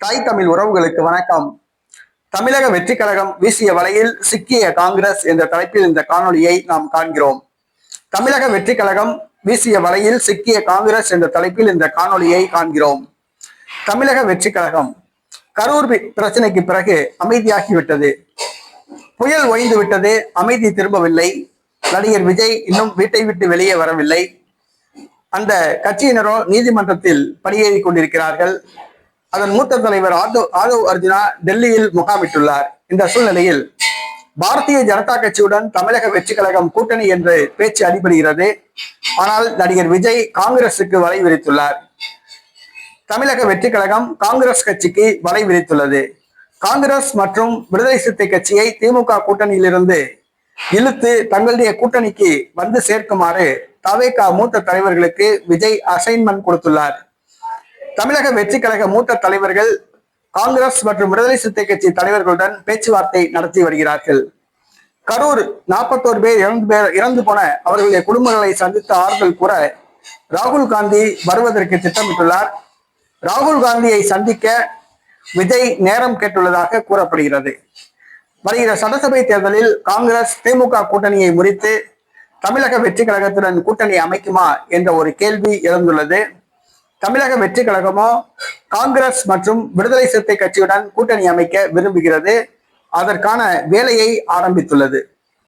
தாய் தமிழ் உறவுகளுக்கு வணக்கம். தமிழக வெற்றி கழகம் வீசிய வலையில் சிக்கிய காங்கிரஸ் என்ற தலைப்பில் இந்த காணொலியை நாம் காண்கிறோம். தமிழக வெற்றி கழகம் வீசிய வலையில் சிக்கிய காங்கிரஸ் என்ற தலைப்பில் இந்த காணொலியை காண்கிறோம். தமிழக வெற்றி கழகம் கரூர் பிரச்சனைக்கு பிறகு அமைதியாகிவிட்டது. புயல் ஓய்ந்து விட்டது, அமைதி திரும்பவில்லை. நடிகர் விஜய் இன்னும் வீட்டை விட்டு வெளியே வரவில்லை. அந்த கட்சியினரோ நீதிமன்றத்தில் படியேறி கொண்டிருக்கிறார்கள். அதன் மூத்த தலைவர் ஆதவ் அர்ஜுனா டெல்லியில் முகாமிட்டுள்ளார். இந்த சூழ்நிலையில் பாரதிய ஜனதா கட்சியுடன் தமிழக வெற்றி கழகம் கூட்டணி என்று பேச்சு அடிபடுகிறது. ஆனால் நடிகர் விஜய் காங்கிரசுக்கு வலை விரித்துள்ளார். தமிழக வெற்றி கழகம் காங்கிரஸ் கட்சிக்கு வலை விரித்துள்ளது. காங்கிரஸ் மற்றும் விடுதலை சிறுத்தை கட்சியை திமுக கூட்டணியிலிருந்து இழுத்து தங்களுடைய கூட்டணிக்கு வந்து சேர்க்குமாறு தவேகா மூத்த தலைவர்களுக்கு விஜய் அசைன்மெண்ட் கொடுத்துள்ளார். தமிழக வெற்றி கழக மூத்த தலைவர்கள் காங்கிரஸ் மற்றும் விடுதலை சிறுத்தை கட்சி தலைவர்களுடன் பேச்சுவார்த்தை நடத்தி வருகிறார்கள். கரூர் 41 பேர் இறந்து போன அவர்களுடைய குடும்பங்களை சந்தித்து ஆறுதல் கூற ராகுல் காந்தி வருவதற்கு திட்டமிட்டுள்ளார். ராகுல் காந்தியை சந்திக்க விஜய் நேரம் கேட்டுள்ளதாக கூறப்படுகிறது. வருகிற சட்டசபை தேர்தலில் காங்கிரஸ் திமுக கூட்டணியை முறித்து தமிழக வெற்றி கழகத்துடன் கூட்டணி அமைக்குமா என்ற ஒரு கேள்வி எழுந்துள்ளது. தமிழக வெற்றி கழகமோ காங்கிரஸ் மற்றும் விடுதலை சிறுத்தை கட்சியுடன் கூட்டணி அமைக்க விரும்புகிறது. அதற்கான வேலையை ஆரம்பித்துள்ளது.